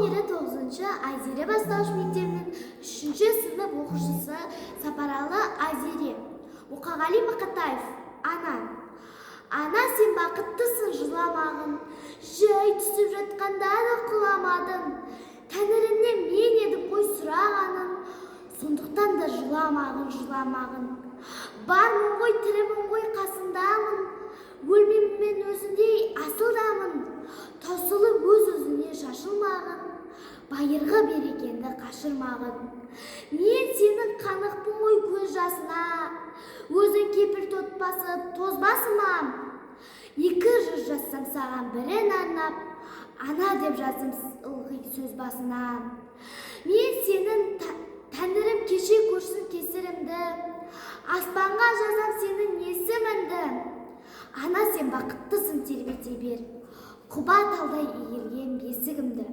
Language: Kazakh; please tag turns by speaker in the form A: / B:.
A: мері 9-шы Айзере бастауыш мектебінің 3-ші сынып оқушысы Сапаралы Айзере. Мұқағали Мақатаев. Ана, сен бақыттысың жыламағын, жай түсіп жатқанда да құламадың. Тәңіріңнен мен едім ғой сұрағаның, сондықтан да жыламағын. Бармын ғой, тірімін ғой, қасындамын, өлмеммен өзіндей асылдамын. Таусылып өз-өзіне шашылмағын, байырғы берекенді қашырмағын. Мен сенің қанықпын ғой көз жасына, өзің кепіл тотпасып тозбасыма. 2 жыр жазсам саған бірін арнап, ана деп жаздым ылғи сөз басына. Мен сенің тәңірім кеше көрсін кесірімді, аспанға жазам сенің есіміңді. Ана, сен бақыттысың тербете бер, құба талдай иілген бесігімді.